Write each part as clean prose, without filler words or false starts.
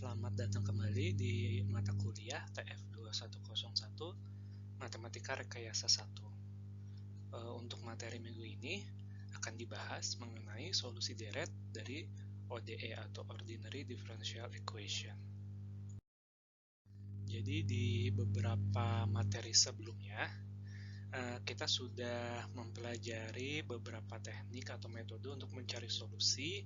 Selamat datang kembali di mata kuliah TF 2101 Matematika Rekayasa 1. Untuk materi minggu ini akan dibahas mengenai solusi deret dari ODE atau Ordinary Differential Equation. Jadi di beberapa materi sebelumnya kita sudah mempelajari beberapa teknik atau metode untuk mencari solusi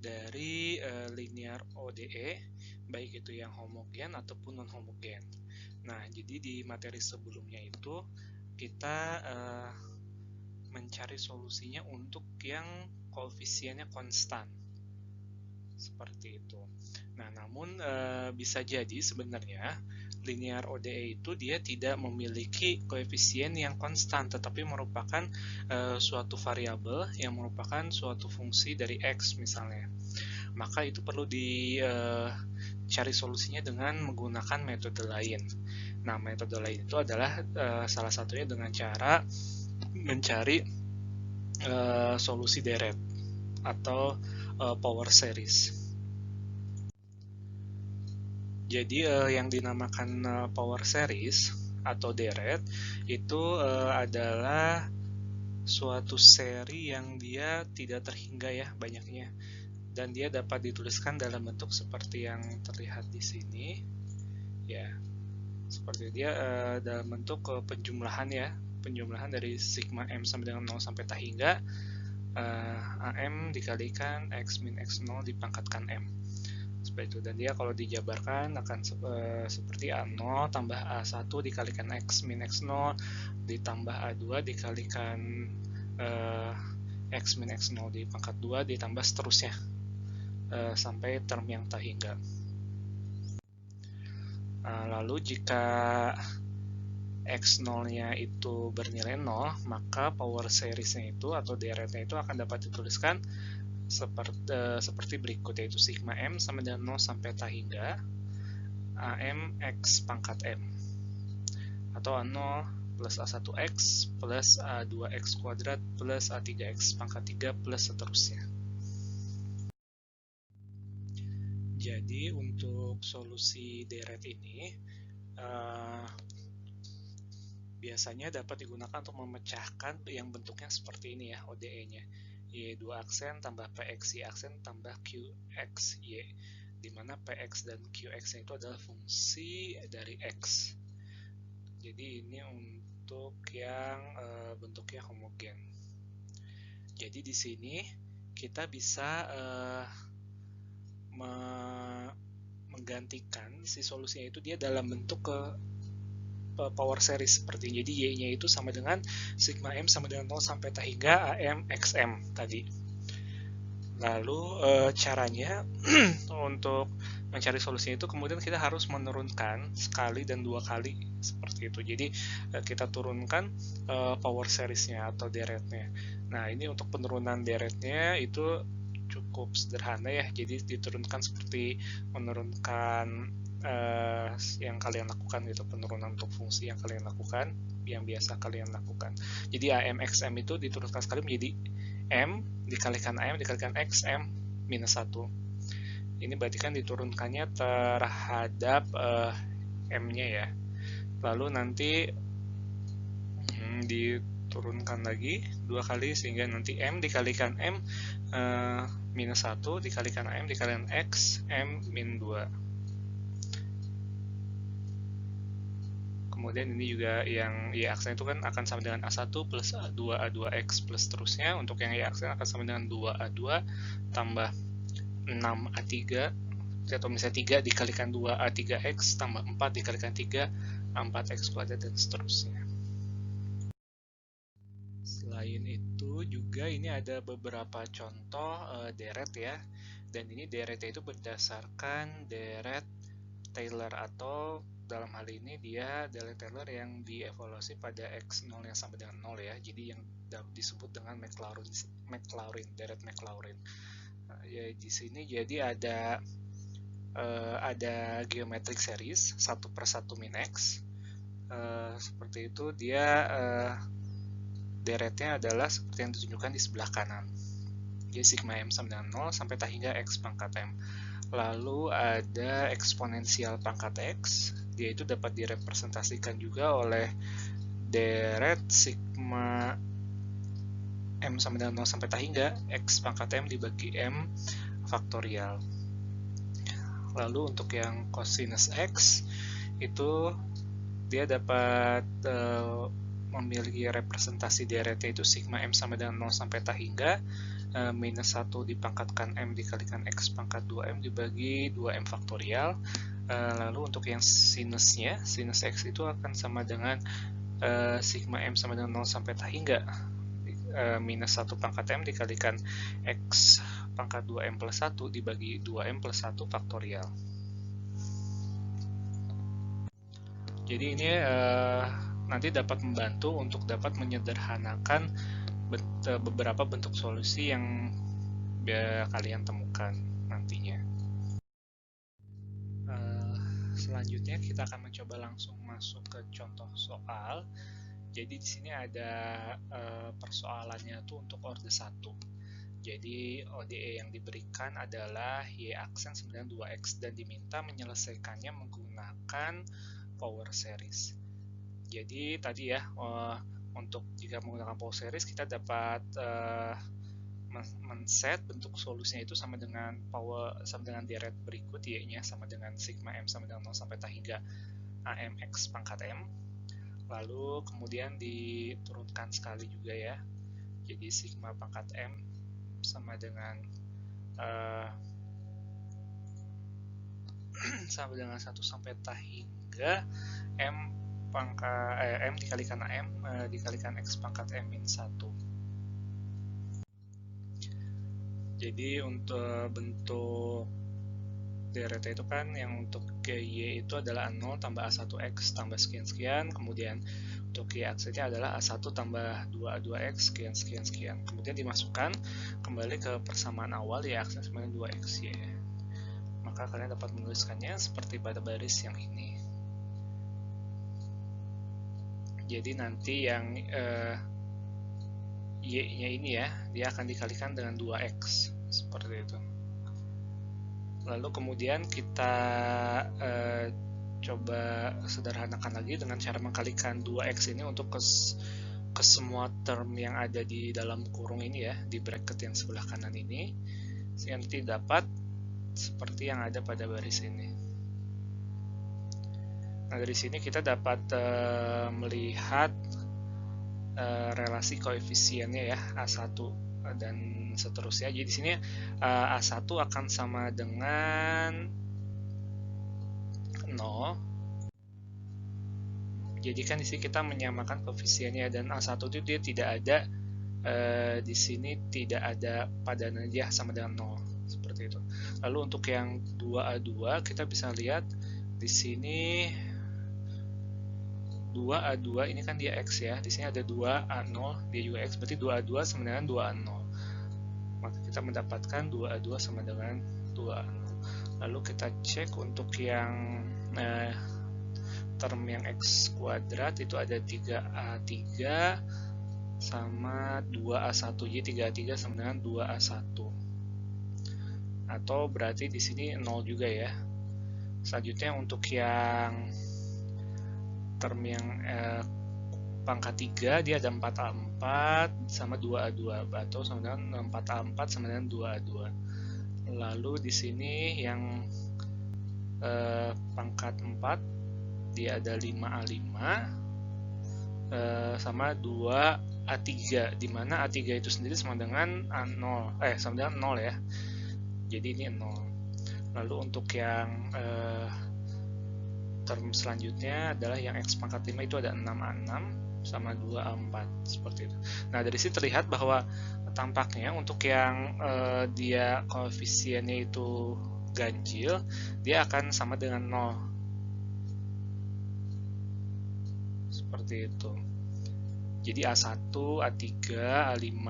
dari linear ODE, baik itu yang homogen ataupun non-homogen. Nah, jadi di materi sebelumnya itu kita mencari solusinya untuk yang koefisiennya konstan, seperti itu. Nah, namun bisa jadi sebenarnya linear ODE itu dia tidak memiliki koefisien yang konstan, tetapi merupakan suatu variabel yang merupakan suatu fungsi dari X misalnya. Maka itu perlu dicari solusinya dengan menggunakan metode lain. Nah, metode lain itu adalah salah satunya dengan cara mencari solusi deret atau power series. Jadi yang dinamakan power series atau deret itu adalah suatu seri yang dia tidak terhingga ya banyaknya, dan dia dapat dituliskan dalam bentuk seperti yang terlihat di sini ya, seperti dia dalam bentuk penjumlahan ya, penjumlahan dari sigma m sama dengan 0 sampai tak hingga am dikalikan x min x0 dipangkatkan m, seperti itu. Dan dia kalau dijabarkan akan seperti A0 tambah A1 dikalikan x min x0 ditambah A2 dikalikan x min x0 di pangkat 2 ditambah seterusnya sampai term yang tak hingga. Lalu jika x0-nya itu bernilai 0, maka power series-nya itu atau deretnya itu akan dapat dituliskan seperti berikut, yaitu sigma m sama dengan 0 sampai tak hingga am x pangkat m, atau A0 plus A1x plus A2x kuadrat plus A3x pangkat 3 plus seterusnya. Jadi untuk solusi deret ini biasanya dapat digunakan untuk memecahkan yang bentuknya seperti ini ya, ODE-nya. Y2 aksen tambah PXY aksen tambah QXY, di mana PX dan QX itu adalah fungsi dari X. Jadi ini untuk yang bentuknya homogen. Jadi di sini kita bisa menggantikan si solusinya itu dia dalam bentuk power series seperti ini. Jadi Y-nya itu sama dengan sigma M sama dengan 0 sampai tak hingga AM XM tadi. Lalu caranya untuk mencari solusinya itu kemudian kita harus menurunkan sekali dan dua kali seperti itu. Jadi kita turunkan power seriesnya atau deretnya. Nah, ini untuk penurunan deretnya itu cukup sederhana ya. Jadi diturunkan seperti menurunkan yang kalian lakukan gitu, penurunan untuk fungsi yang kalian lakukan, yang biasa kalian lakukan. Jadi AMXM itu diturunkan sekali menjadi M dikalikan AM dikalikan XM minus 1. Ini berarti kan diturunkannya terhadap M-nya ya. Lalu nanti diturunkan lagi dua kali sehingga nanti M dikalikan M minus 1 dikalikan AM dikalikan X M min 2. Kemudian ini juga yang Y aksen itu kan akan sama dengan A1 plus A2 A2X plus terusnya. Untuk yang Y aksen akan sama dengan 2A2 tambah 6A3, atau misalnya 3 dikalikan 2A3X tambah 4 dikalikan 3 A4X kuadrat dan seterusnya. Selain itu juga ini ada beberapa contoh deret ya. Dan ini deretnya itu berdasarkan deret Taylor, atau dalam hal ini dia deret Taylor yang dievaluasi pada x0 yang sama dengan 0 ya. Jadi yang disebut dengan Maclaurin, deret Maclaurin. Ya, di sini jadi ada geometric series 1/1 min x. Seperti itu dia deretnya adalah seperti yang ditunjukkan di sebelah kanan. Jadi sigma m sama dengan 0 sampai tak hingga x pangkat m. Lalu ada eksponensial pangkat X, dia itu dapat direpresentasikan juga oleh deret sigma M sama dengan 0 sampai tak hingga X pangkat M dibagi M faktorial. Lalu untuk yang cosinus X, itu dia dapat memiliki representasi deretnya itu sigma M sama dengan 0 sampai tak hingga minus 1 dipangkatkan M dikalikan X pangkat 2M dibagi 2M faktorial. Lalu untuk yang sinusnya, sinus X itu akan sama dengan sigma M sama dengan 0 sampai tak hingga minus 1 pangkat M dikalikan X pangkat 2M plus 1 dibagi 2M plus 1 faktorial. Jadi ini nanti dapat membantu untuk dapat menyederhanakan beberapa bentuk solusi yang kalian temukan nantinya. Selanjutnya kita akan mencoba langsung masuk ke contoh soal. Jadi di sini ada persoalannya tuh untuk orde 1. Jadi ODE yang diberikan adalah Y aksen 92X dan diminta menyelesaikannya menggunakan power series. Jadi tadi ya, untuk jika menggunakan power series kita dapat men-set bentuk solusinya itu sama dengan deret berikut, Y-nya sama dengan sigma M sama dengan 0 sampai tak hingga AMX pangkat M. Lalu kemudian diturunkan sekali juga ya. Jadi sigma pangkat M sama dengan 1 sampai tak hingga M dikalikan AM dikalikan X pangkat M min 1. Jadi untuk bentuk deretnya itu kan yang untuk Y itu adalah A0 tambah A1X tambah sekian-sekian, kemudian untuk Y aksennya adalah A1 tambah 2A2X sekian-sekian. Kemudian dimasukkan kembali ke persamaan awal Y aksen sama dengan 2XY. Maka kalian dapat menuliskannya seperti pada baris yang ini. Jadi nanti yang Y-nya ini ya, dia akan dikalikan dengan 2X seperti itu. Lalu kemudian kita coba sederhanakan lagi dengan cara mengkalikan 2X ini untuk ke semua term yang ada di dalam kurung ini ya, di bracket yang sebelah kanan ini, sehingga nanti dapat seperti yang ada pada baris ini. Nah, dari sini kita dapat melihat relasi koefisiennya ya, A1 dan seterusnya. Jadi di sini A1 akan sama dengan 0. Jadi kan di sini kita menyamakan koefisiennya, dan A1 itu dia tidak ada di sini tidak ada padanan dia sama dengan 0 seperti itu. Lalu untuk yang 2A2 kita bisa lihat di sini 2A2 ini kan dia X ya, di sini ada 2A0, dia juga X, berarti 2A2 sama dengan 2A0. Maka kita mendapatkan 2A2 sama dengan 2A0. Lalu kita cek untuk yang term yang X kuadrat itu ada 3A3 sama 2A1, jadi 3A3 sama dengan 2A1. Atau berarti di sini 0 juga ya. Selanjutnya untuk yang term yang pangkat 3 dia ada 4A4 sama 2A2 atau sama dengan 4A4 sama dengan 2A2. Lalu di sini yang pangkat 4 dia ada 5A5 sama 2A3, di mana A3 itu sendiri sama dengan A0 sama dengan 0 ya. Jadi ini 0. Lalu untuk yang term selanjutnya adalah yang X pangkat 5 itu ada 6A6 sama 2A4 seperti itu. Nah, dari sini terlihat bahwa tampaknya untuk yang dia koefisiennya itu ganjil, dia akan sama dengan 0 seperti itu. Jadi A1, A3, A5,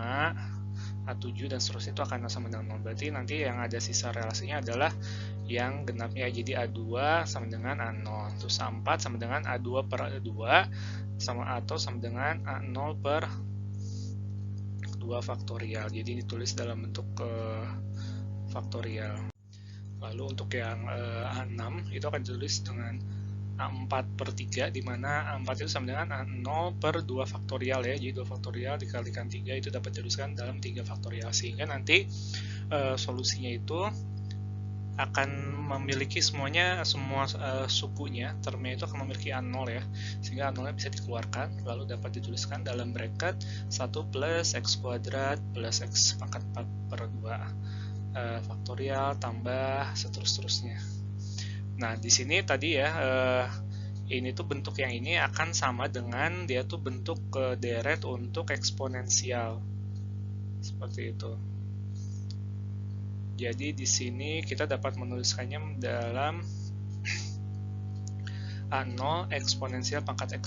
A7 dan seterusnya itu akan sama dengan 0. Berarti nanti yang ada sisa relasinya adalah yang genapnya, jadi A2 sama dengan A0, terus A4 sama dengan A2 per A2 sama atau sama dengan A0 per 2 faktorial. Jadi ditulis dalam bentuk faktorial. Lalu untuk yang A6 itu akan ditulis dengan A4/3, di mana A4 itu sama dengan A0 per 2 faktorial ya. Jadi 2 faktorial dikalikan 3 itu dapat dituliskan dalam 3 faktorial, sehingga nanti solusinya itu akan memiliki semua sukunya, termnya itu akan memiliki A0 ya, sehingga A0 nya bisa dikeluarkan, lalu dapat dituliskan dalam bracket 1 plus X kuadrat plus X pangkat 4 per 2 faktorial tambah seterusnya. Nah, di sini tadi ya, ini tuh bentuk yang ini akan sama dengan dia tuh bentuk deret untuk eksponensial. Seperti itu. Jadi di sini kita dapat menuliskannya dalam A0 eksponensial pangkat X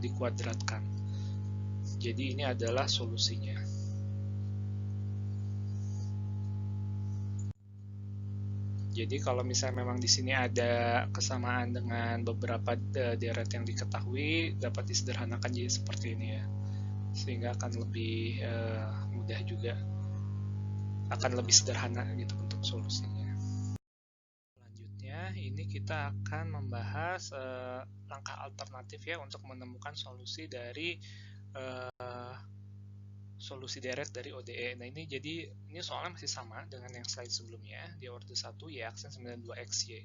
dikuadratkan. Jadi ini adalah solusinya. Jadi kalau misalnya memang di sini ada kesamaan dengan beberapa deret yang diketahui, dapat disederhanakan jadi seperti ini ya, sehingga akan lebih mudah juga, akan lebih sederhana gitu bentuk solusinya. Selanjutnya ini kita akan membahas langkah alternatif ya untuk menemukan solusi dari solusi deret dari ODE. Nah ini jadi ini soalnya masih sama dengan yang slide sebelumnya, di order 1 y aksen 92xy.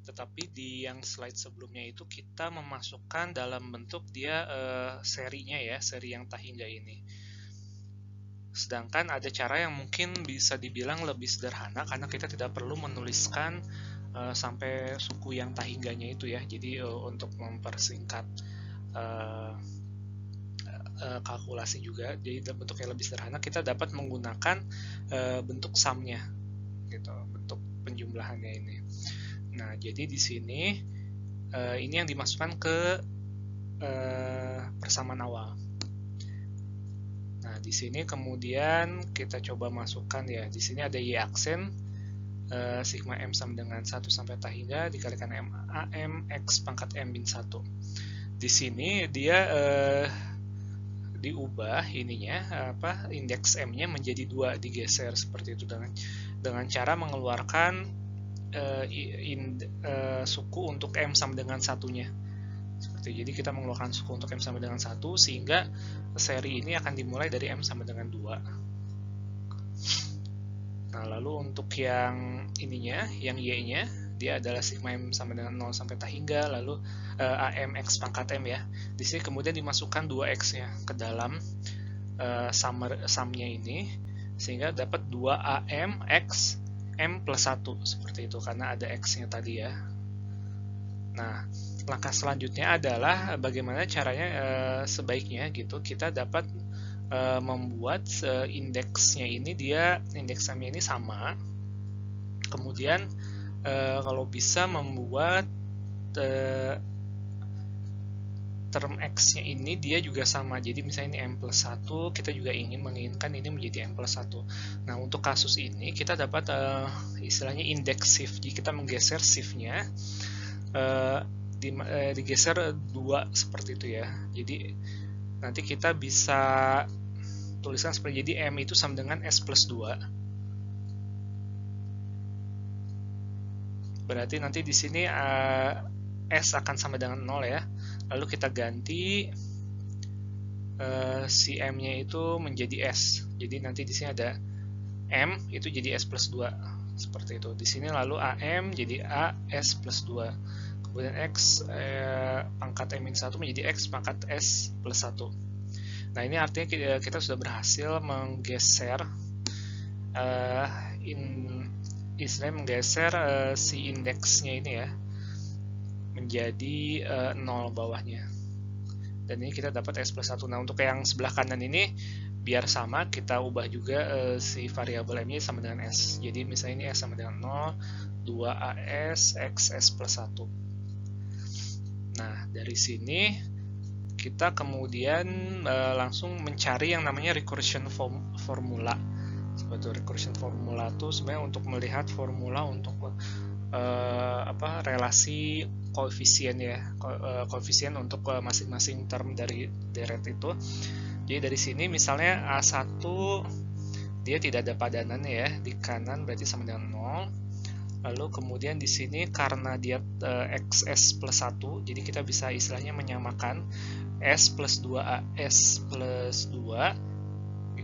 Tetapi di yang slide sebelumnya itu kita memasukkan dalam bentuk dia serinya ya, seri yang tak hingga ini. Sedangkan ada cara yang mungkin bisa dibilang lebih sederhana karena kita tidak perlu menuliskan sampai suku yang tak hingganya itu ya. Jadi untuk mempersingkat kalkulasi juga, jadi dalam bentuk yang lebih sederhana kita dapat menggunakan bentuk sumnya gitu, bentuk penjumlahannya ini. Nah jadi di sini ini yang dimasukkan ke persamaan awal. Nah di sini kemudian kita coba masukkan ya, di sini ada y aksen sigma m sama dengan 1 sampai tak hingga dikalikan am x pangkat m min 1. Di sini dia diubah ininya indeks m-nya menjadi 2, digeser seperti itu dengan cara mengeluarkan suku untuk m sama dengan 1-nya. Seperti jadi kita mengeluarkan suku untuk m sama dengan 1 sehingga seri ini akan dimulai dari m sama dengan 2. Nah, lalu untuk yang ininya, yang y-nya dia adalah sigma m sama dengan 0 sampai tak hingga, lalu am x pangkat m ya. Di sini kemudian dimasukkan 2x-nya ke dalam sumnya ini, sehingga dapat 2am x m plus 1 seperti itu karena ada x-nya tadi ya. Nah, langkah selanjutnya adalah bagaimana caranya sebaiknya gitu kita dapat membuat indeksnya ini, dia indeks m-nya ini sama. Kemudian kalau bisa membuat term x-nya ini dia juga sama. Jadi misalnya ini m plus 1, kita juga menginginkan ini menjadi m plus 1. Nah, untuk kasus ini kita dapat istilahnya indeks shift. Jadi kita menggeser shift-nya digeser 2 seperti itu ya. Jadi nanti kita bisa tuliskan seperti jadi m itu sama dengan s plus 2. Berarti nanti di sini S akan sama dengan 0 ya. Lalu kita ganti si M-nya itu menjadi S. Jadi nanti di sini ada M itu jadi S plus 2. Seperti itu. Di sini lalu AM jadi A S plus 2. Kemudian X pangkat M-1 menjadi X pangkat S plus 1. Nah ini artinya kita sudah berhasil menggeser istilahnya menggeser si indeksnya ini ya menjadi 0 bawahnya, dan ini kita dapat S plus 1. Nah untuk yang sebelah kanan ini biar sama, kita ubah juga si variabel M nya sama dengan S. Jadi misalnya ini S sama dengan 0, 2AS X S plus 1. Nah dari sini kita kemudian langsung mencari yang namanya recursion formula. Seperti recursion formula itu sebenarnya untuk melihat formula untuk relasi koefisien ya, koefisien untuk masing-masing term dari deret itu. Jadi dari sini misalnya A1 dia tidak ada padanannya ya, di kanan berarti sama dengan 0, Lalu kemudian di sini karena dia xs plus 1, jadi kita bisa istilahnya menyamakan s plus 2as plus 2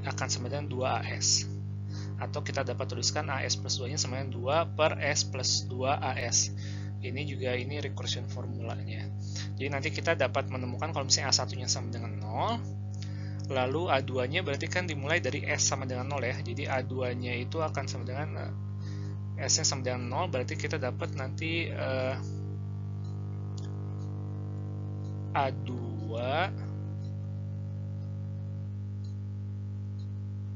akan sama dengan 2as. Atau kita dapat tuliskan as plus 2 nya sama dengan 2 per s plus 2as. Ini juga ini recursion formulanya. Jadi nanti kita dapat menemukan kalau misalnya a1 nya sama dengan 0, lalu a2 nya berarti kan dimulai dari s sama dengan 0 ya. Jadi a2 nya itu akan sama dengan s nya sama dengan 0, berarti kita dapat nanti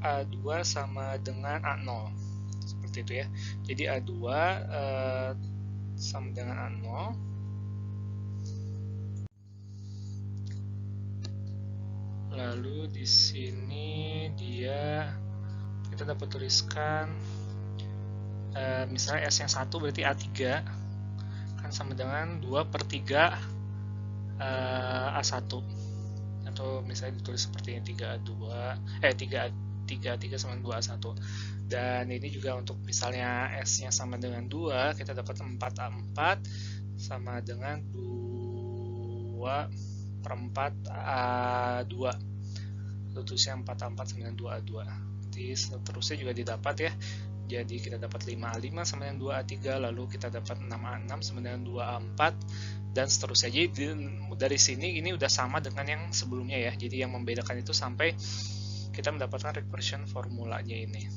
A2 sama dengan A0 seperti itu ya. Jadi A2 sama dengan A0, lalu di sini dia kita dapat tuliskan misalnya S yang 1 berarti A3 kan sama dengan 2 per 3 A1, atau misalnya ditulis seperti ini 3 sama 2 A1. Dan ini juga untuk misalnya S nya sama dengan 2, kita dapat 4A4 sama dengan 2 per 4 A2, tulisnya 4A4 sama dengan 2A2. Nanti seterusnya juga didapat ya. Jadi kita dapat 5A5 sama dengan 2A3, lalu kita dapat 6A6 sama dengan 2A4, dan seterusnya. Jadi dari sini ini udah sama dengan yang sebelumnya ya. Jadi yang membedakan itu sampai kita mendapatkan recursion formulanya ini.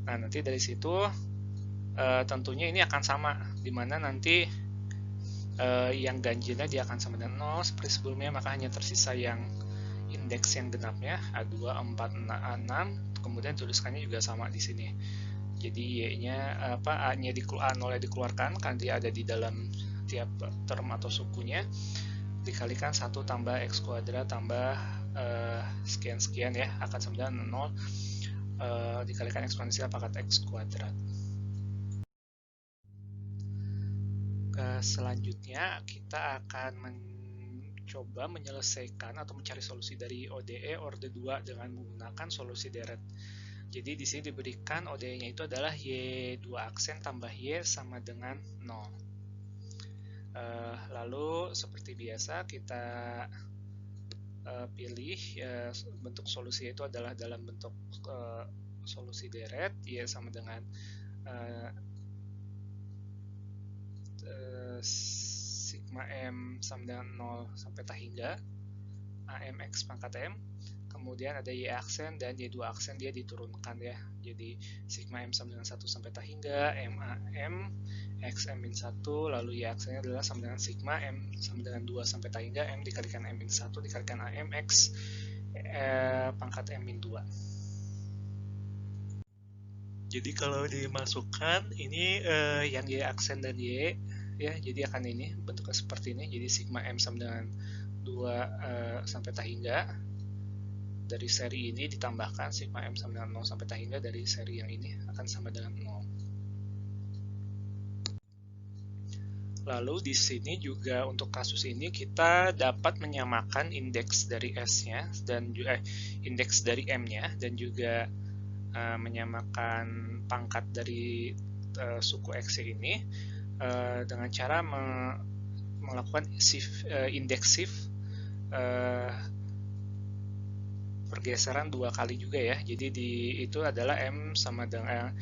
Nah, nanti dari situ tentunya ini akan sama, dimana nanti yang ganjilnya dia akan sama dengan 0 seperti sebelumnya, maka hanya tersisa yang indeks yang genapnya A2, A4, A6, kemudian tuliskannya juga sama di sini. Jadi Y-nya A-nya A0-nya dikeluarkan karena dia ada di dalam tiap term atau sukunya, dikalikan 1 tambah x kuadrat tambah sekian-sekian ya, akan sama dengan 0 dikalikan eksponensial pangkat x kuadrat. Selanjutnya kita akan mencoba menyelesaikan atau mencari solusi dari ODE orde 2 dengan menggunakan solusi deret. Jadi di sini diberikan ODE-nya itu adalah Y2 aksen tambah Y sama dengan 0. Lalu seperti biasa kita pilih bentuk solusi itu adalah dalam bentuk solusi deret, Y sama dengan sigma M sama dengan 0 sampai tak hingga AMX pangkat M, kemudian ada Y aksen dan Y2 aksen dia diturunkan ya. Jadi sigma M sama dengan 1 sampai tak hingga MAM X M min 1, lalu Y aksennya adalah sama dengan sigma M sama dengan 2 sampai tak hingga M dikalikan M min 1 dikalikan AM X pangkat M min 2. Jadi kalau dimasukkan ini yang Y aksen dan Y ya, jadi akan ini bentuknya seperti ini. Jadi sigma M sama dengan 2 sampai tak hingga dari seri ini ditambahkan sigma M sama dengan 0 sampai tak hingga dari seri yang ini akan sama dengan 0. Lalu di sini juga untuk kasus ini kita dapat menyamakan indeks dari S-nya dan indeks dari M-nya, dan juga menyamakan pangkat dari suku X ini dengan cara melakukan indeks shift pergeseran 2 kali juga ya. Jadi itu adalah M sama dengan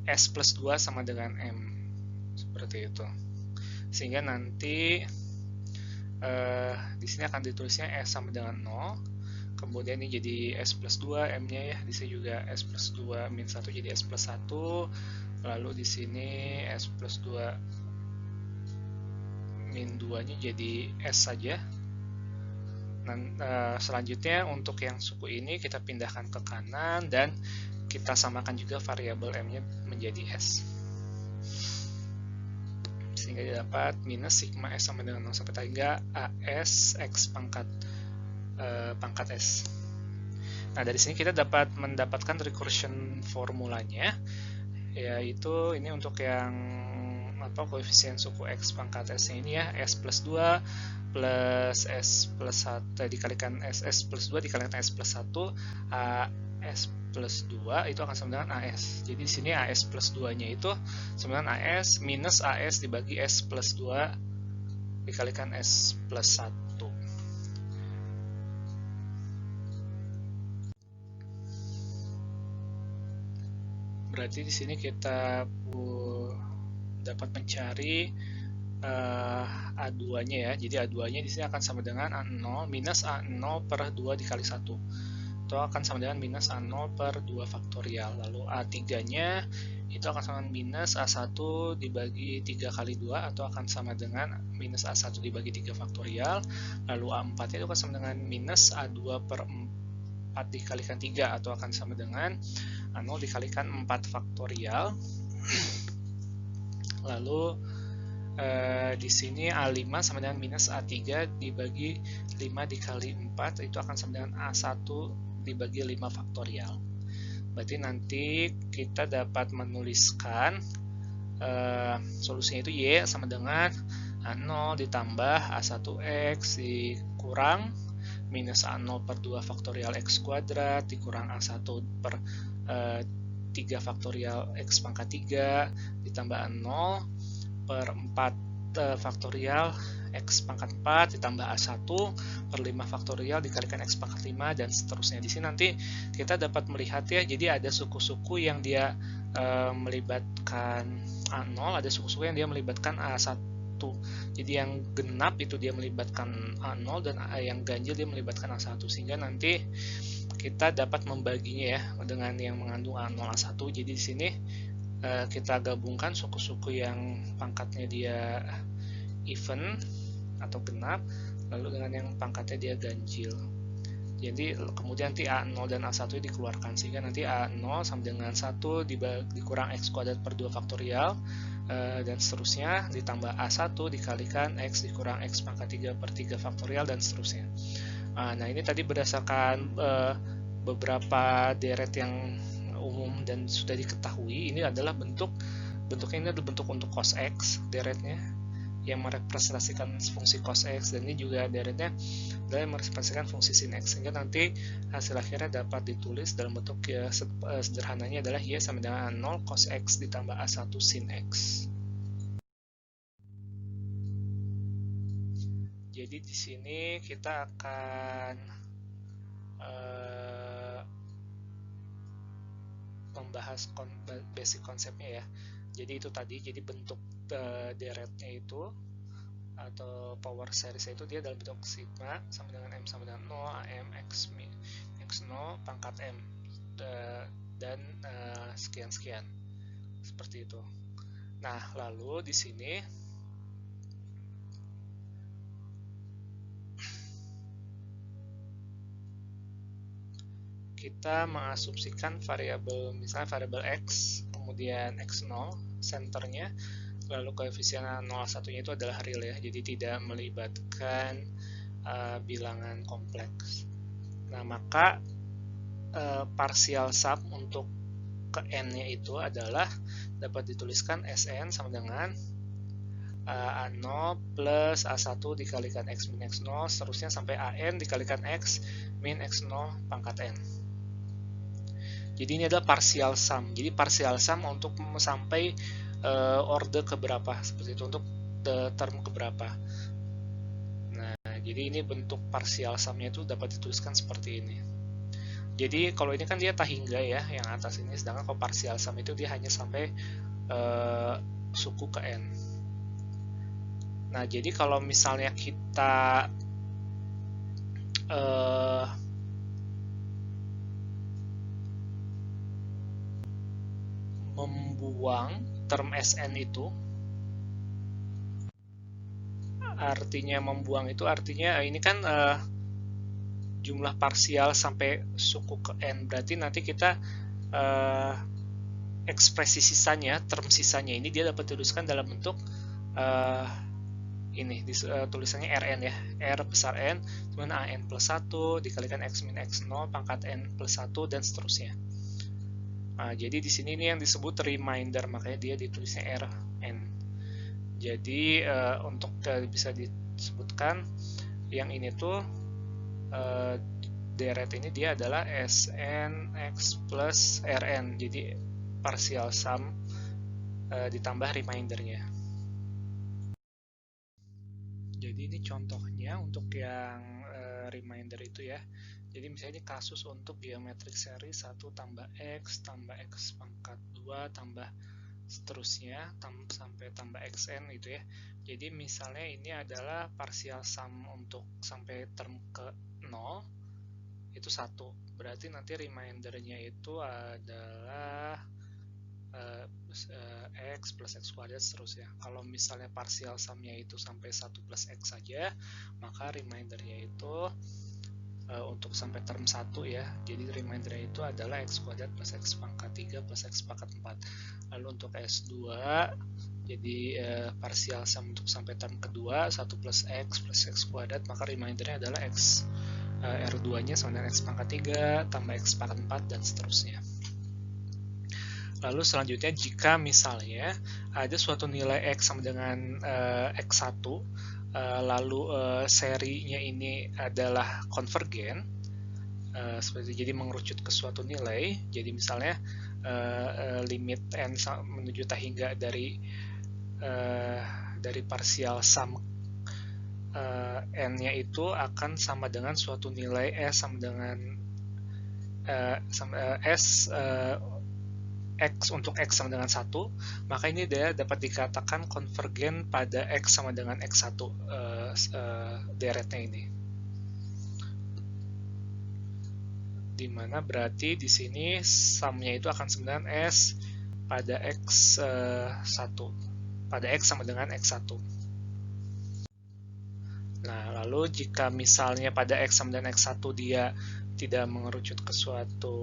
S plus 2 sama dengan M, seperti itu. Sehingga nanti di sini akan ditulisnya S sama dengan 0. Kemudian ini jadi S plus 2 M-nya ya. Di sini juga S plus 2 min 1 jadi S plus 1. Lalu di sini S plus 2 min 2-nya jadi S saja. Dan selanjutnya untuk yang suku ini kita pindahkan ke kanan dan kita samakan juga variabel M-nya menjadi S. Sehingga dapat minus sigma S sama dengan 0 sampai tak hingga AS X pangkat S. Nah, dari sini kita dapat mendapatkan recursion formulanya, yaitu ini untuk yang koefisien suku X pangkat S ini ya, S plus 2 plus S plus 1 dikalikan S plus 2 dikalikan S plus 1 S plus 2 itu akan sama dengan AS. Jadi di sini AS plus 2-nya itu sama dengan AS minus AS dibagi S plus 2 dikalikan S plus 1. Berarti di sini kita dapat mencari A2-nya ya. Jadi A2-nya di sini akan sama dengan A0 minus A0 per 2 dikali 1. Itu akan sama dengan minus A0 per 2 faktorial. Lalu A3-nya itu akan sama dengan minus A1 dibagi 3 kali 2 atau akan sama dengan minus A1 dibagi 3 faktorial. Lalu A4-nya itu akan sama dengan minus A2 per 4 dikalikan 3 atau akan sama dengan A0 dikalikan 4 faktorial. Lalu di sini A5 sama dengan minus A3 dibagi 5 dikali 4 itu akan sama dengan A1 dibagi 5 faktorial. Berarti nanti kita dapat menuliskan solusinya itu Y sama dengan A0 ditambah A1X dikurang minus A0 per 2 faktorial X kuadrat dikurang A1 per 3 faktorial X pangkat 3 ditambah A0 per 4 faktorial X pangkat 4 ditambah A1 per 5 faktorial dikalikan X pangkat 5 dan seterusnya. Di sini nanti kita dapat melihat ya, jadi ada suku-suku yang dia melibatkan A0, ada suku-suku yang dia melibatkan A1. Jadi yang genap itu dia melibatkan A0 dan yang ganjil dia melibatkan A1, sehingga nanti kita dapat membaginya ya dengan yang mengandung A0 A1. Jadi di sini kita gabungkan suku-suku yang pangkatnya dia even atau genap lalu dengan yang pangkatnya dia ganjil. Jadi kemudian nanti A0 dan A1 dikeluarkan sehingga nanti A0 sama dengan 1 dikurang X kuadrat per 2 faktorial dan seterusnya ditambah A1 dikalikan X dikurang X pangkat 3 per 3 faktorial dan seterusnya. Nah ini tadi berdasarkan beberapa deret yang umum dan sudah diketahui. Ini adalah bentuknya ini adalah bentuk untuk cos X deretnya yang merepresentasikan fungsi cos X, dan ini juga deretnya adalah yang merepresentasikan fungsi sin X, sehingga nanti hasil akhirnya dapat ditulis dalam bentuk ya, sederhananya adalah Y sama dengan A0 cos X ditambah A1 sin X. Jadi di sini kita akan membahas basic konsepnya ya. Jadi itu tadi, jadi bentuk deretnya itu atau power series itu dia dalam bentuk sigma sama dengan M sama dengan 0 AM X 0 pangkat M dan sekian-sekian seperti itu. Nah lalu di sini kita mengasumsikan variabel, misalnya variabel X kemudian X0 senternya, lalu koefisien 0,1-nya itu adalah real ya, jadi tidak melibatkan bilangan kompleks. Nah maka partial sum untuk ke n-nya itu adalah dapat dituliskan Sn sama dengan A0 plus A1 dikalikan X min X0 seterusnya sampai An dikalikan X min X0 pangkat n. Jadi ini adalah partial sum. Jadi partial sum untuk sampai order keberapa, seperti itu, untuk term keberapa. Nah, jadi ini bentuk partial sumnya itu dapat dituliskan seperti ini. Jadi kalau ini kan dia tak hingga ya, yang atas ini, sedangkan kalau partial sum itu dia hanya sampai suku ke n. Nah, jadi kalau misalnya kita membuang term Sn itu, artinya membuang itu artinya ini kan jumlah parsial sampai suku ke n, berarti nanti kita ekspresi sisanya, term sisanya ini dia dapat dituliskan dalam bentuk ini tulisannya Rn ya, R besar N kemudian An plus 1 dikalikan X min X0 pangkat N plus 1 dan seterusnya. Nah, jadi di sini ini yang disebut reminder, makanya dia ditulisnya Rn. Jadi untuk bisa disebutkan yang ini tuh deret ini dia adalah SNX plus RN, jadi partial sum ditambah remindernya. Jadi ini contohnya untuk yang reminder itu ya. Jadi misalnya ini kasus untuk geometric series 1 tambah X pangkat 2 tambah seterusnya sampai tambah xn gitu ya. Jadi misalnya ini adalah partial sum untuk sampai term ke 0 itu 1. Berarti nanti remindernya itu adalah x plus x kuadrat seterusnya. Kalau misalnya partial sumnya itu sampai 1 plus x saja, maka remindernya itu untuk sampai term 1 ya, jadi remindernya itu adalah x kuadrat plus x pangkat 3 plus x pangkat 4. Lalu untuk S2 jadi partial sum untuk sampai term kedua 1 plus x kuadrat, maka remindernya adalah x R2 nya sama dengan x pangkat 3 tambah x pangkat 4 dan seterusnya. Lalu selanjutnya jika misalnya ada suatu nilai x sama dengan x1, lalu serinya ini adalah konvergen, jadi mengerucut ke suatu nilai. Jadi misalnya limit n menuju t hingga dari partial sum n-nya itu akan sama dengan suatu nilai s sama dengan x untuk x sama dengan 1, maka ini dia dapat dikatakan konvergen pada x sama dengan x1 deretnya ini. Dimana berarti di sini sumnya itu akan sama dengan s pada x1 pada x sama dengan x1. Nah, lalu jika misalnya pada x sama dengan x1 dia tidak mengerucut ke suatu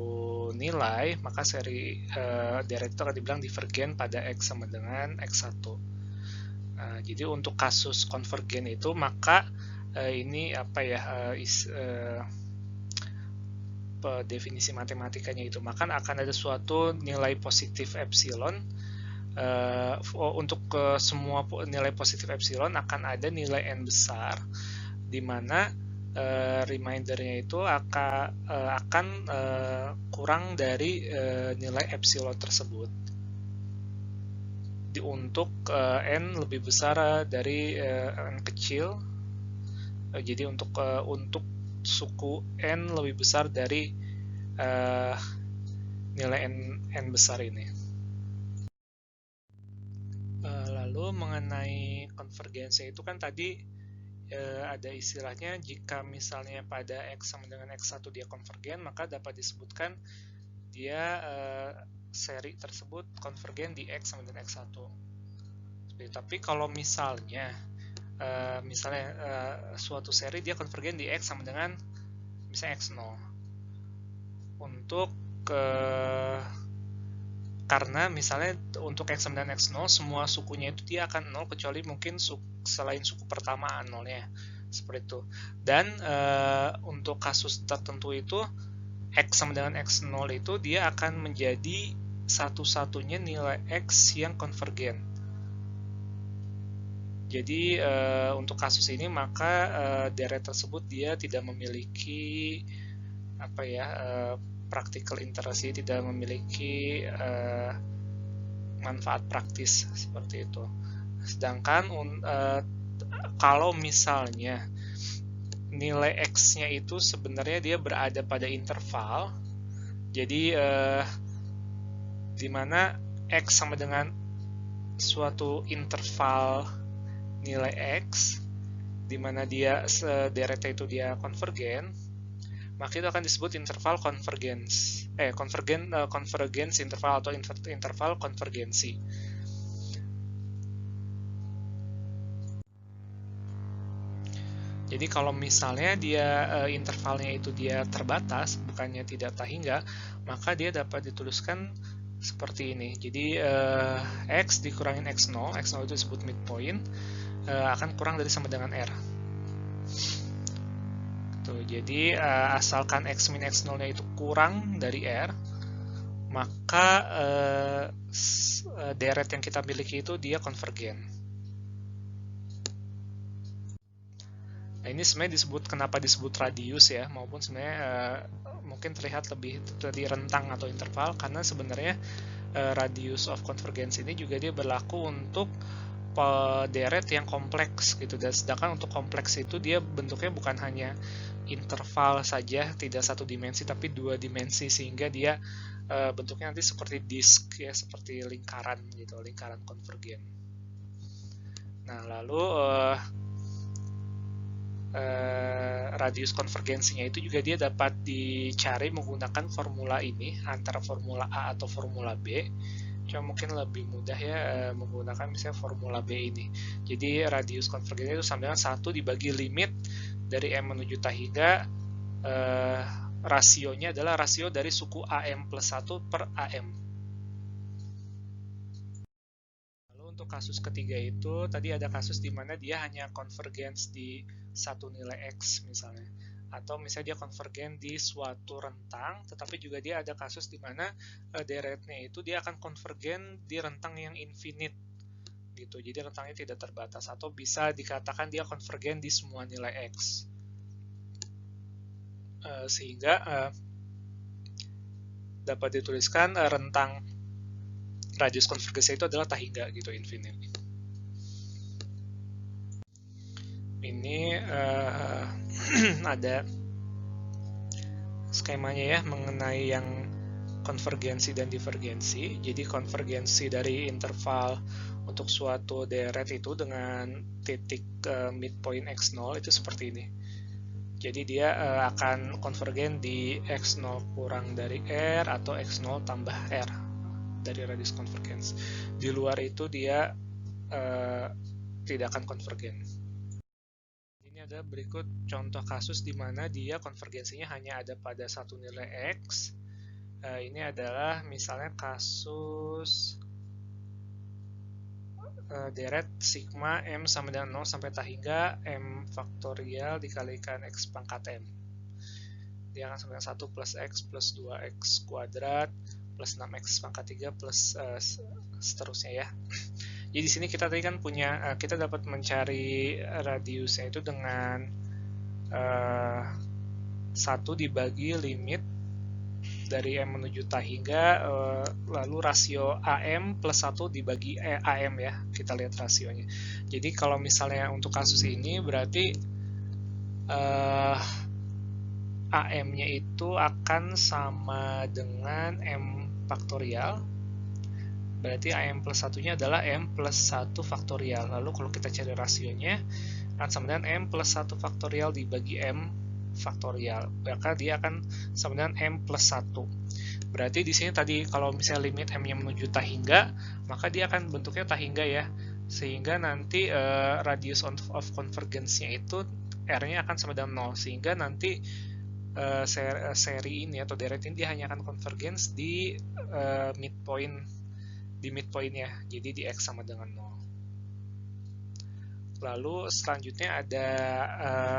nilai, maka seri deret itu akan dibilang divergen pada x sama dengan x1. Nah, jadi untuk kasus konvergen itu maka ini apa ya definisi matematikanya itu, maka akan ada suatu nilai positif epsilon. Untuk semua nilai positif epsilon akan ada nilai n besar, di mana remindernya itu akan kurang dari nilai epsilon tersebut. Untuk n lebih besar dari n kecil, jadi untuk suku n lebih besar dari nilai n besar ini. Lalu mengenai konvergensi itu kan tadi ada istilahnya, jika misalnya pada x sama dengan x1 dia konvergen, maka dapat disebutkan dia seri tersebut konvergen di x sama dengan x1. Tapi kalau misalnya suatu seri dia konvergen di x sama dengan misalnya x0, untuk karena misalnya untuk x sama dengan x0 semua sukunya itu dia akan 0 kecuali mungkin selain suku pertama nolnya, seperti itu. Dan untuk kasus tertentu itu x sama dengan x0 itu dia akan menjadi satu-satunya nilai x yang konvergen. Jadi untuk kasus ini maka deret tersebut dia tidak memiliki practical interest, tidak memiliki manfaat praktis seperti itu. Sedangkan kalau misalnya nilai x-nya itu sebenarnya dia berada pada interval, jadi di mana x sama dengan suatu interval nilai x, di mana dia deretnya itu dia konvergen, maka itu akan disebut interval konvergens interval atau interval konvergensi. Jadi kalau misalnya dia intervalnya itu dia terbatas, bukannya tidak tak hingga, maka dia dapat dituliskan seperti ini. Jadi x dikurangin x0 itu disebut midpoint, akan kurang dari sama dengan r. Jadi asalkan x min x0 nya itu kurang dari r, maka deret yang kita miliki itu dia konvergen. Nah, ini sebenarnya kenapa disebut radius ya, maupun sebenarnya mungkin terlihat lebih tadi rentang atau interval, karena sebenarnya radius of convergence ini juga dia berlaku untuk deret yang kompleks gitu. Dan sedangkan untuk kompleks itu dia bentuknya bukan hanya interval saja, tidak satu dimensi tapi dua dimensi, sehingga dia bentuknya nanti seperti disk ya, seperti lingkaran gitu, lingkaran konvergen. Nah, lalu radius konvergensinya itu juga dia dapat dicari menggunakan formula ini, antara formula A atau formula B. Cuma mungkin lebih mudah ya menggunakan misalnya formula B ini. Jadi radius konvergensi itu sama dengan 1 dibagi limit dari M menuju T hingga rasionya adalah rasio dari suku AM plus 1 per AM. Lalu untuk kasus ketiga itu, tadi ada kasus di mana dia hanya convergence di satu nilai X misalnya. Atau misalnya dia konvergen di suatu rentang, tetapi juga dia ada kasus di mana deretnya itu dia akan konvergen di rentang yang infinite gitu. Jadi rentangnya tidak terbatas, atau bisa dikatakan dia konvergen di semua nilai X. Sehingga dapat dituliskan rentang radius konvergensi itu adalah T hingga gitu, infinite. Ini ada skemanya ya mengenai yang konvergensi dan divergensi. Jadi konvergensi dari interval untuk suatu deret itu dengan titik midpoint x0 itu seperti ini. Jadi dia akan konvergen di x0 kurang dari r atau x0 tambah r dari radius konvergens. Di luar itu dia tidak akan konvergen. Ini ada berikut contoh kasus di mana dia konvergensinya hanya ada pada satu nilai x. Ini adalah misalnya kasus deret sigma M sama dengan 0 sampai T hingga M faktorial dikalikan X pangkat M. Dia akan sama dengan 1 plus X plus 2X kuadrat plus 6X pangkat 3 plus seterusnya ya. Jadi di sini kita tadi kan punya, kita dapat mencari radiusnya itu dengan 1 dibagi limit dari M menuju T hingga lalu rasio AM plus 1 dibagi AM ya, kita lihat rasionya. Jadi kalau misalnya untuk kasus ini berarti AM-nya itu akan sama dengan M faktorial, berarti AM plus 1-nya adalah M plus 1 faktorial. Lalu kalau kita cari rasionya akan sama dengan M plus 1 faktorial dibagi M faktorial, maka dia akan sama dengan M plus 1. Berarti di sini tadi kalau misalnya limit M-nya menuju T hingga, maka dia akan bentuknya T hingga ya, sehingga nanti radius of convergence-nya itu R-nya akan sama dengan 0, sehingga nanti seri ini atau deret ini dia hanya akan convergence di midpoint-nya, jadi di X sama dengan 0. Lalu selanjutnya ada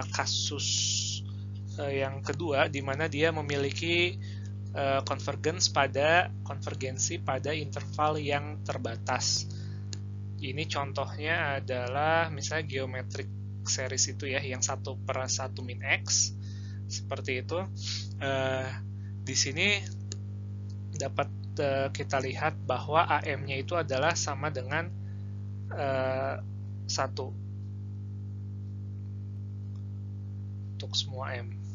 kasus yang kedua di mana dia memiliki konvergensi pada interval yang terbatas. Ini contohnya adalah misalnya geometric series itu ya, yang 1/1 min X seperti itu. Di sini dapat kita lihat bahwa AM-nya itu adalah sama dengan 1 untuk semua M.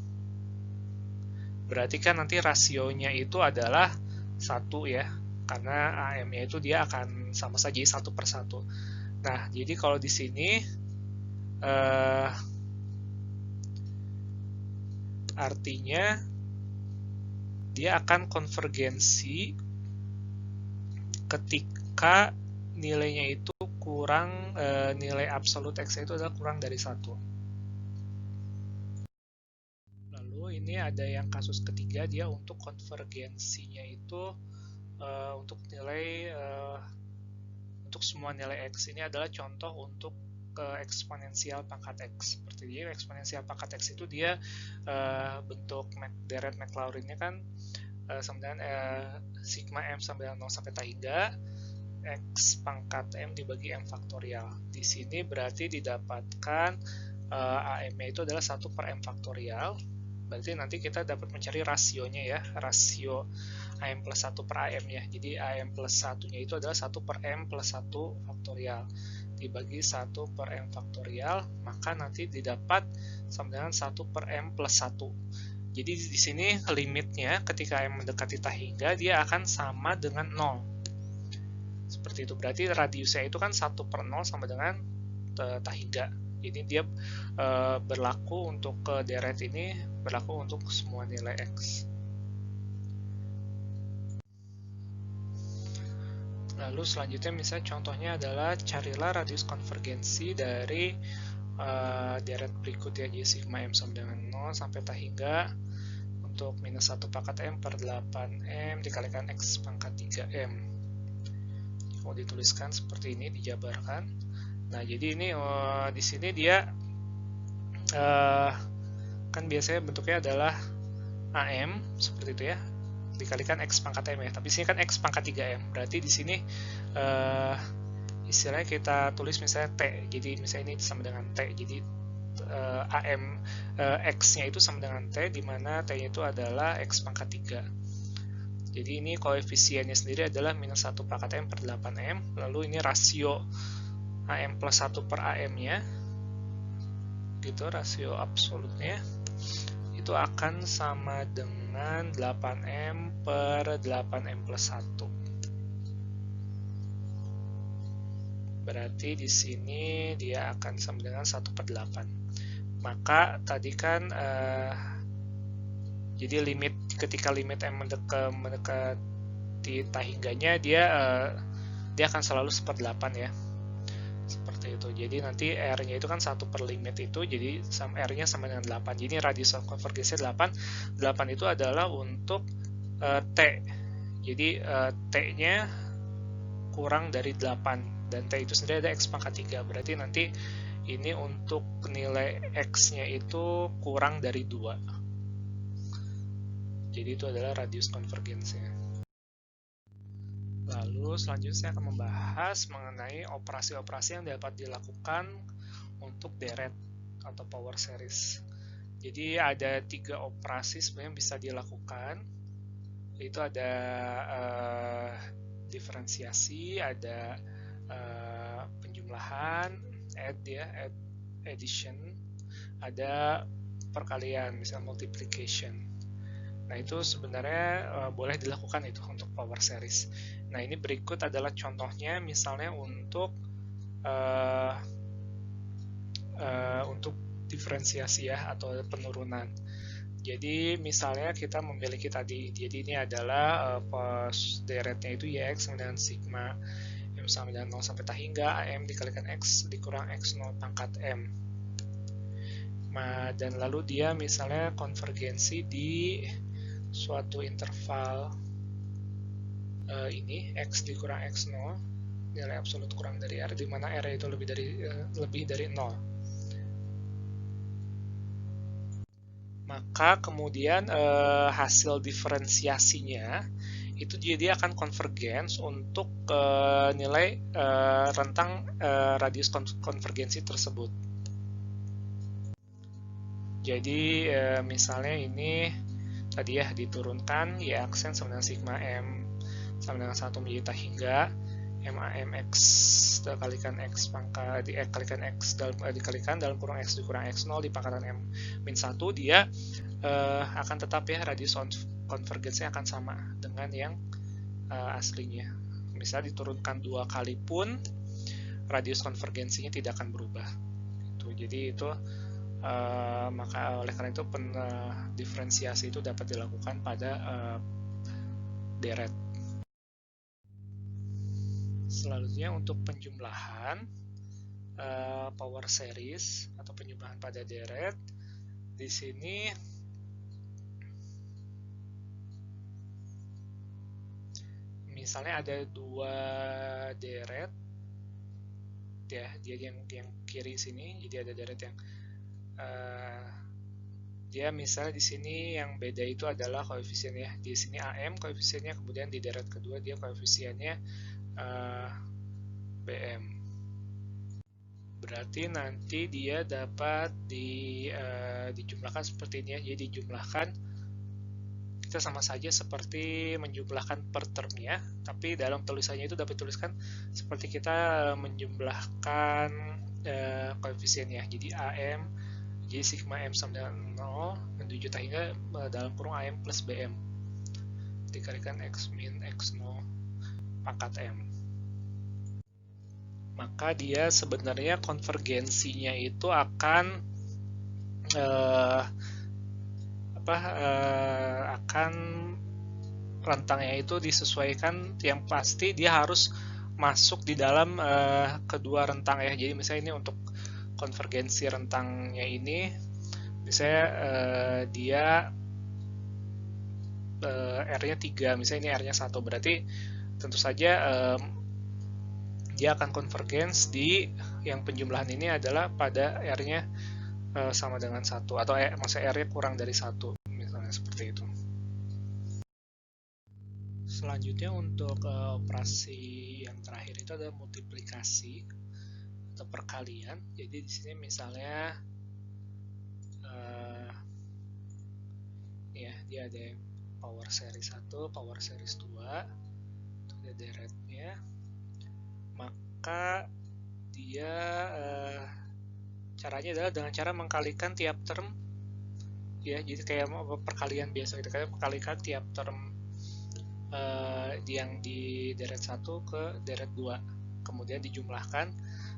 Berarti kan nanti rasionya itu adalah 1 ya, karena AM-nya itu dia akan sama saja 1/1. Nah, jadi kalau di sini artinya dia akan konvergensi ketika nilainya itu kurang, nilai absolut X itu adalah kurang dari 1. Lalu ini ada yang kasus ketiga, dia untuk konvergensinya itu untuk nilai untuk semua nilai X. Ini adalah contoh untuk eksponensial pangkat X. Seperti dia, eksponensial pangkat X itu dia bentuk deret Maclaurin-nya kan sama dengan sigma M sama dengan 0 sampai T hingga X pangkat M dibagi M faktorial. Di sini berarti didapatkan AM-nya itu adalah 1 per M faktorial. Berarti nanti kita dapat mencari rasionya ya, rasio AM plus 1 per AM-nya. Jadi AM plus 1-nya itu adalah 1 per M plus 1 faktorial. Dibagi 1 per M faktorial, maka nanti didapat sama dengan 1 per M plus 1. Jadi di sini limitnya ketika M mendekati tahingga, dia akan sama dengan 0. Seperti itu, berarti radiusnya itu kan 1 per 0 sama dengan tahingga. Jadi dia berlaku untuk ke deret ini, berlaku untuk semua nilai X. Lalu selanjutnya misalnya contohnya adalah carilah radius konvergensi dari deret berikut ya, jadi sigma M sama dengan 0 sampai tahingga untuk minus 1 pangkat M per 8M dikalikan X pangkat 3M. Kalau dituliskan seperti ini, dijabarkan. Nah, jadi ini di sini dia kan biasanya bentuknya adalah AM seperti itu ya, dikalikan X pangkat M ya, tapi sini kan X pangkat 3M, berarti di sini istilahnya kita tulis misalnya T, jadi misalnya ini sama dengan T, jadi AM X-nya itu sama dengan T, di mana T-nya itu adalah X pangkat 3. Jadi ini koefisiennya sendiri adalah minus 1 pangkat M per 8M, lalu ini rasio AM plus 1 per AM-nya, gitu, rasio absolutnya, itu akan sama dengan 8M per 8M plus 1. Berarti di sini dia akan sama dengan 1 per 8. Maka tadi kan jadi ketika limit M mendekati tahingganya, dia akan selalu 1/8 ya. Seperti itu. Jadi nanti R-nya itu kan 1 per limit itu, jadi R-nya sama dengan 8. Jadi radius konvergensi 8. 8 itu adalah untuk T. Jadi T-nya kurang dari 8. Dan T itu sendiri ada X pangkat 3. Berarti nanti ini untuk nilai X-nya itu kurang dari 2. Jadi itu adalah radius konvergensinya. Lalu selanjutnya saya akan membahas mengenai operasi-operasi yang dapat dilakukan untuk deret atau power series. Jadi ada 3 operasi sebenarnya bisa dilakukan. Itu ada diferensiasi, ada penjumlahan, addition, ada perkalian, misalnya multiplication. Nah, itu sebenarnya boleh dilakukan itu untuk power series. Nah, ini berikut adalah contohnya, misalnya untuk diferensiasi ya, atau penurunan. Jadi misalnya kita memiliki tadi, jadi ini adalah deretnya itu YX dengan sigma M sama dengan 0 sampai tahingga AM dikalikan X dikurang X0 pangkat M. Dan lalu dia misalnya konvergensi di suatu interval ini X dikurang X0, nilai absolut kurang dari R, di mana R itu lebih dari 0. Maka kemudian hasil diferensiasinya itu dia akan konvergens untuk nilai rentang radius konvergensi tersebut. Jadi misalnya ini tadi ya diturunkan Y aksen sama dengan sigma M sama dengan 1 menjadi tahingga MAMX dikalikan X pangkat dikalikan X dikalikan dalam kurung X dikurang X0 di pangkatan M min 1, dia akan tetap ya radius konvergensinya akan sama dengan yang aslinya. Misalnya diturunkan 2 kali pun radius konvergensinya tidak akan berubah. Jadi itu maka oleh karena itu diferensiasi itu dapat dilakukan pada deret. Selanjutnya untuk penjumlahan power series atau penjumlahan pada deret, di sini misalnya ada 2 deret ya, dia yang kiri sini, jadi ada deret yang dia misalnya di sini yang beda itu adalah koefisiennya. Di sini AM koefisiennya, kemudian di deret kedua dia koefisiennya BM. berarti nanti dia dapat dijumlahkan seperti ini ya. Jadi dijumlahkan, kita sama saja seperti menjumlahkan per termnya, tapi dalam tulisannya itu dapat tuliskan seperti kita menjumlahkan koefisiennya. Jadi AM, jadi sigma M sama dengan 0 menuju hingga dalam kurung AM plus BM dikalikan X min X0 pangkat M. Maka dia sebenarnya konvergensinya itu akan akan rentangnya itu disesuaikan, yang pasti dia harus masuk di dalam kedua rentang ya. Jadi misalnya ini untuk konvergensi rentangnya ini, misalnya dia R-nya 3, misalnya ini R-nya 1, berarti tentu saja dia akan konvergens di yang penjumlahan ini adalah pada R-nya sama dengan 1, atau maksudnya R-nya kurang dari 1, misalnya seperti itu. Selanjutnya untuk operasi yang terakhir itu ada multiplikasi atau perkalian. Jadi di sini misalnya ya dia ada yang power series 1, power series 2, itu ada deretnya. Maka dia caranya adalah dengan cara mengkalikan tiap term ya, jadi kayak perkalian biasa gitu, kayak mengkalikan tiap term yang di deret 1 ke deret 2, kemudian dijumlahkan,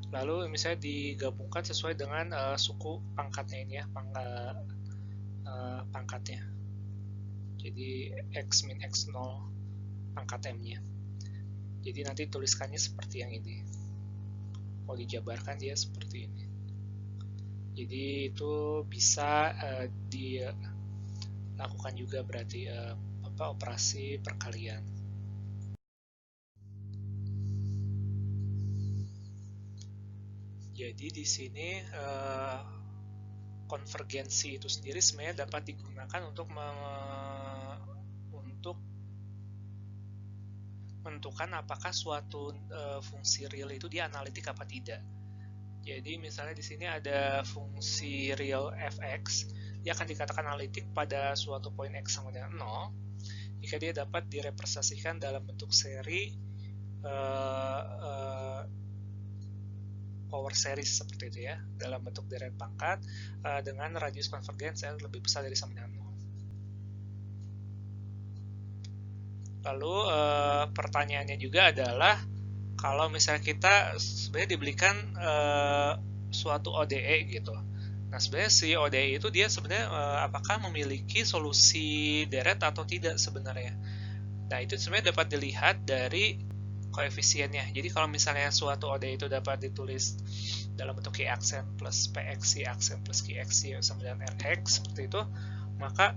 lalu misalnya digabungkan sesuai dengan suku pangkatnya ini ya, pangkatnya. Jadi X min X0 pangkat M-nya. Jadi nanti tuliskannya seperti yang ini. Kalau dijabarkan dia seperti ini. Jadi itu bisa dilakukan juga berarti operasi perkalian. Jadi di sini konvergensi itu sendiri sebenarnya dapat digunakan untuk menentukan apakah suatu fungsi real itu dia analitik apa tidak. Jadi misalnya di sini ada fungsi real fx, dia akan dikatakan analitik pada suatu poin x sama dengan 0 jika dia dapat direpresentasikan dalam bentuk seri power series seperti itu ya, dalam bentuk deret pangkat dengan radius konvergens yang lebih besar dari sama dengan 0. Lalu pertanyaannya juga adalah, kalau misalnya kita sebenarnya diberikan suatu ODE gitu, nah sebenarnya si ODE itu dia sebenarnya apakah memiliki solusi deret atau tidak sebenarnya. Nah itu sebenarnya dapat dilihat dari koefisiennya. Jadi kalau misalnya suatu ODE itu dapat ditulis dalam bentuk Y aksen plus PX Y aksen plus QX Y sama dengan RX seperti itu, maka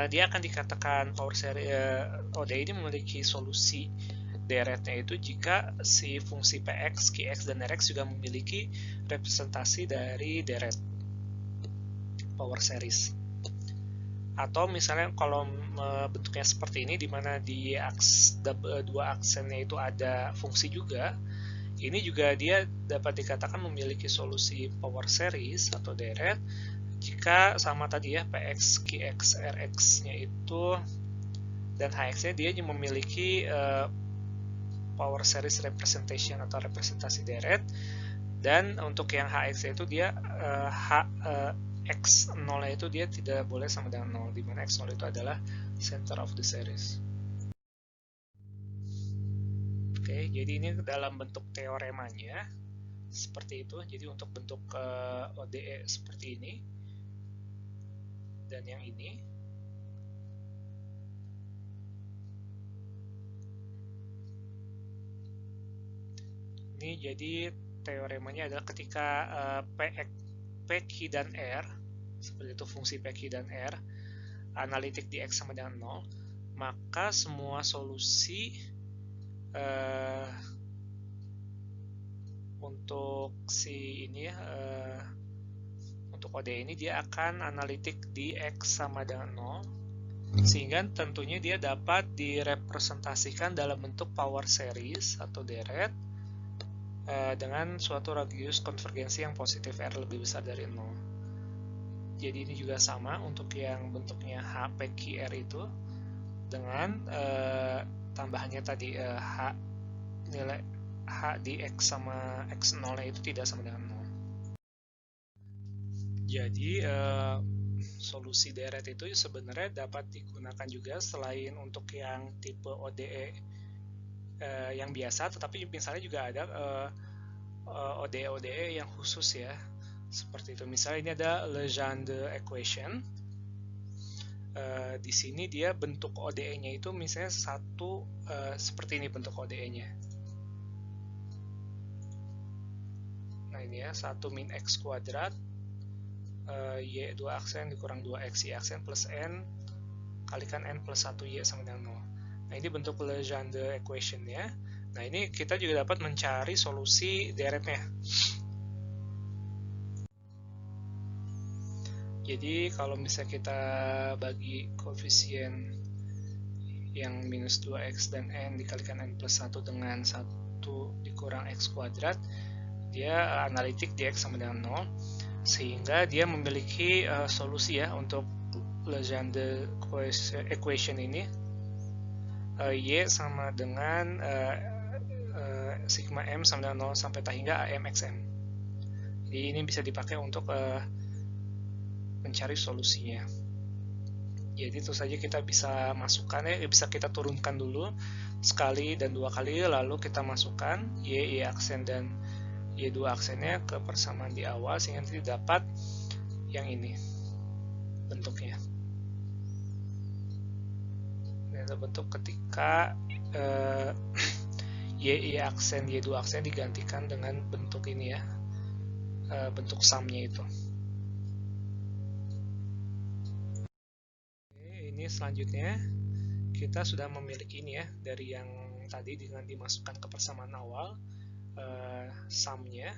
dia akan dikatakan power series ODE ini memiliki solusi deretnya itu jika si fungsi Px, Qx, dan Rx juga memiliki representasi dari deret power series. Atau misalnya kalau bentuknya seperti ini, di mana di dua aksennya itu ada fungsi juga, ini juga dia dapat dikatakan memiliki solusi power series atau deret jika sama tadi ya, Px, Qx, Rx-nya itu dan Hx-nya dia memiliki power series representation atau representasi deret, dan untuk yang Hx itu dia X0 itu dia tidak boleh sama dengan 0, di mana X0 itu adalah center of the series. Oke, jadi ini dalam bentuk teoremanya seperti itu. Jadi untuk bentuk ODE seperti ini dan yang ini. Ini jadi teoremanya adalah ketika PQ dan R, seperti itu fungsi PQ dan R, analitik di X sama dengan 0, maka semua solusi untuk si ini ya, untuk ODE ini dia akan analitik di X sama dengan 0, sehingga tentunya dia dapat direpresentasikan dalam bentuk power series atau deret dengan suatu radius konvergensi yang positif R lebih besar dari 0. Jadi ini juga sama untuk yang bentuknya H PQR itu dengan tambahannya tadi H nilai H di X sama X0 itu tidak sama dengan 0. Jadi solusi deret itu sebenarnya dapat digunakan juga selain untuk yang tipe ODE yang biasa, tetapi misalnya juga ada ODE yang khusus ya, seperti itu. Misalnya ini ada Legendre equation. Di sini dia bentuk ODE-nya itu misalnya seperti ini bentuk ODE-nya. Nah ini ya, 1 min X kuadrat Y 2 aksen dikurang 2X Y aksen plus N kalikan N plus 1 Y sama dengan 0. Nah ini bentuk Legendre equation ya. Nah ini kita juga dapat mencari solusi deretnya. Jadi kalau misalnya kita bagi koefisien yang minus 2X dan N dikalikan N plus 1 dengan 1 dikurang X kuadrat, dia analitik di X sama dengan 0, sehingga dia memiliki solusi ya untuk Legendre equation ini. Y sama dengan sigma M sama dengan 0 sampai hingga AMXM. Jadi ini bisa dipakai untuk mencari solusinya. Jadi itu saja kita bisa masukkan ya, bisa kita turunkan dulu sekali dan 2 kali, lalu kita masukkan Y aksen dan Y2 aksennya ke persamaan di awal sehingga nanti dapat yang ini bentuknya. Ini adalah bentuk ketika Y aksen Y2 aksen digantikan dengan bentuk ini ya, bentuk sumnya itu. Ini selanjutnya kita sudah memiliki ini ya, dari yang tadi dengan dimasukkan ke persamaan awal sumnya.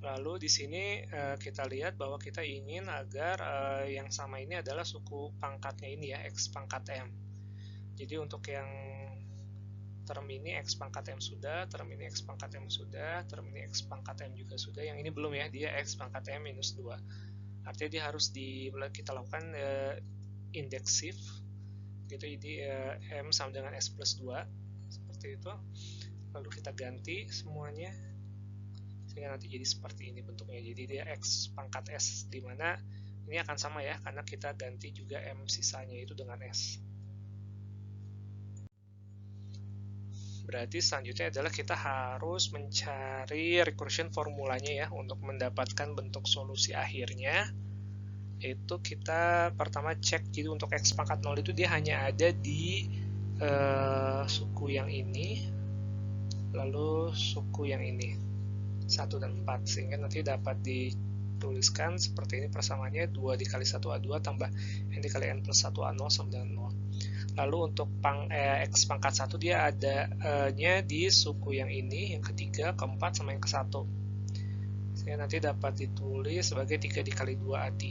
Lalu di sini kita lihat bahwa kita ingin agar yang sama ini adalah suku pangkatnya ini ya, X pangkat M. Jadi untuk yang term ini X pangkat M sudah, term ini X pangkat M sudah, term ini X pangkat M juga sudah, yang ini belum ya, dia X pangkat M minus 2. Artinya dia harus kita lakukan indeksif gitu. Jadi M sama dengan S plus 2 seperti itu, lalu kita ganti semuanya sehingga nanti jadi seperti ini bentuknya. Jadi dia X pangkat S, dimana ini akan sama ya karena kita ganti juga M sisanya itu dengan S. Berarti selanjutnya adalah kita harus mencari recursion formulanya ya untuk mendapatkan bentuk solusi akhirnya. Itu kita pertama cek, jadi untuk X pangkat 0 itu dia hanya ada di suku yang ini, lalu suku yang ini 1 dan 4, sehingga nanti dapat dituliskan seperti ini persamaannya 2 dikali 1A2 tambah N dikali N plus 1A0 sama dengan 0. Lalu untuk X pangkat 1 dia adanya di suku yang ini, yang ketiga, keempat, sama yang ke-1. Sehingga nanti dapat ditulis sebagai 3 dikali 2A3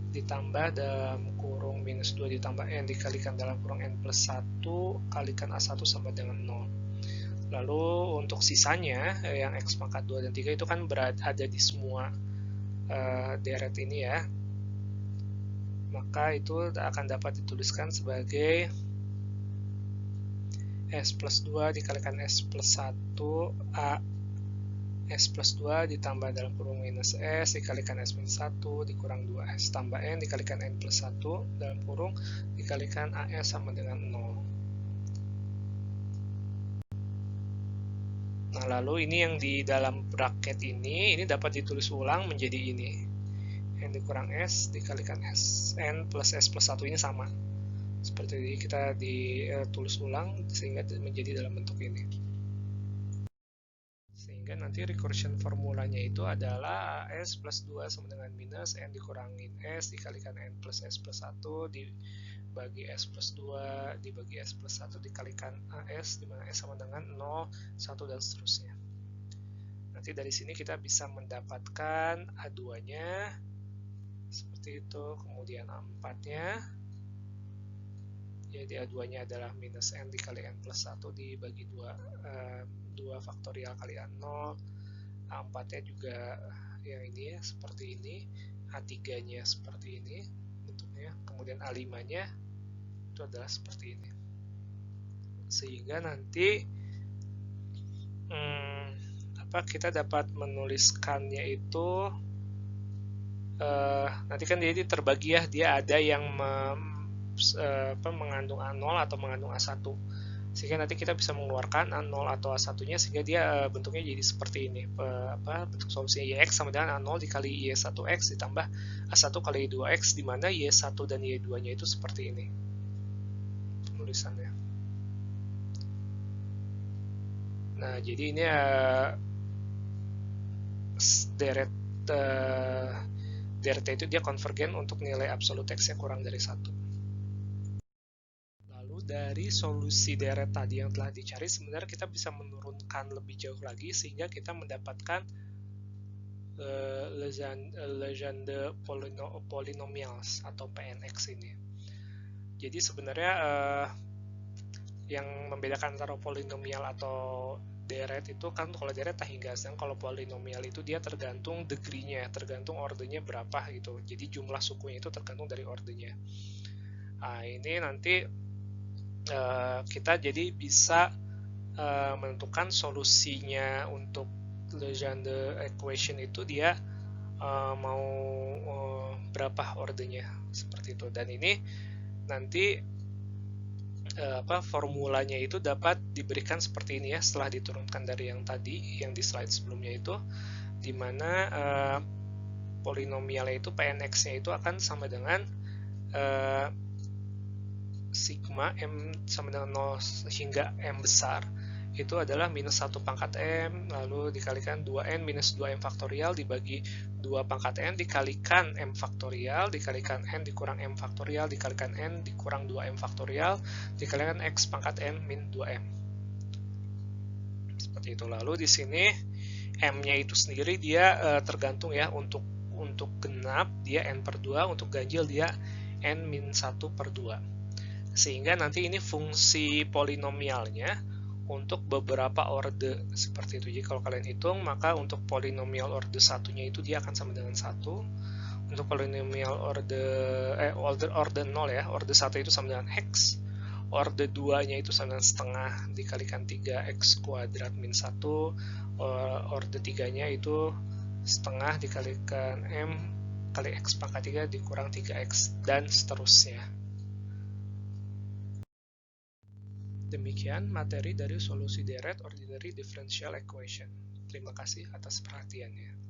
ditambah dalam kurung minus 2 ditambah N dikalikan dalam kurung N plus 1 kalikan A1 sama dengan 0. Lalu untuk sisanya yang X pangkat 2 dan 3 itu kan ada di semua deret ini ya. Maka itu akan dapat dituliskan sebagai S plus 2 dikalikan S plus 1 A S plus 2 ditambah dalam kurung minus S dikalikan S minus 1 dikurang 2S tambah N dikalikan N plus 1 dalam kurung dikalikan AS sama dengan 0. Nah lalu ini yang di dalam bracket ini dapat ditulis ulang menjadi ini, N dikurang S dikalikan S, N plus S plus 1 ini sama seperti ini, kita ditulis ulang sehingga menjadi dalam bentuk ini. Sehingga nanti recursion formulanya itu adalah AS plus 2 sama dengan minus N dikurangin S dikalikan N plus S plus 1 dibagi S plus 2 dibagi S plus 1 dikalikan AS, dimana S sama dengan 0, 1, dan seterusnya. Nanti dari sini kita bisa mendapatkan A2-nya seperti itu, kemudian A4-nya. Jadi A2-nya adalah minus N dikali N plus 1 dibagi 2 2 faktorial kali A0, A4-nya juga yang ini ya, seperti ini, A3-nya seperti ini bentuknya, kemudian A5-nya itu adalah seperti ini. Sehingga nanti kita dapat menuliskannya itu nanti kan jadi terbagi ya, dia ada yang mengandung A0 atau mengandung A1, sehingga nanti kita bisa mengeluarkan A0 atau A1-nya, sehingga dia bentuknya jadi seperti ini. Bentuk solusinya YX sama dengan A0 dikali Y1X ditambah A1 kali Y2X, di mana Y1 dan Y2-nya itu seperti ini penulisannya. Nah, jadi ini deret itu dia konvergen untuk nilai absolut X-nya kurang dari 1. Lalu dari solusi deret tadi yang telah dicari, sebenarnya kita bisa menurunkan lebih jauh lagi sehingga kita mendapatkan Legendre polynomials atau PNX ini. Jadi sebenarnya yang membedakan antara polinomial atau deret itu kan, kalau deret Tahingga, kalau polinomial itu dia tergantung degree-nya, tergantung ordernya berapa gitu. Jadi jumlah sukunya itu tergantung dari ordernya. Nah, ini nanti kita jadi bisa menentukan solusinya untuk Legendre equation itu dia mau berapa ordernya seperti itu. Dan ini nanti formulanya itu dapat diberikan seperti ini ya, setelah diturunkan dari yang tadi yang di slide sebelumnya itu, dimana polinomialnya itu PNX-nya itu akan sama dengan sigma M sama dengan 0 hingga M besar itu adalah minus 1 pangkat M, lalu dikalikan 2N minus 2M faktorial dibagi 2 pangkat N dikalikan M faktorial, dikalikan N dikurang M faktorial, dikalikan N dikurang 2M faktorial, dikalikan X pangkat N min 2M. Seperti itu. Lalu di sini M-nya itu sendiri dia tergantung ya, untuk genap dia N per 2, untuk ganjil dia N min 1 per 2. Sehingga nanti ini fungsi polinomialnya untuk beberapa orde seperti itu. Jadi kalau kalian hitung, maka untuk polinomial orde satunya itu dia akan sama dengan 1. Untuk polinomial orde 0 ya, orde 1 itu sama dengan X. Orde 2-nya itu sama dengan setengah dikalikan 3X kuadrat min 1. Orde 3-nya itu setengah dikalikan M kali X pangkat 3 dikurang 3X, dan seterusnya. Demikian materi dari solusi deret ordinary differential equation. Terima kasih atas perhatiannya.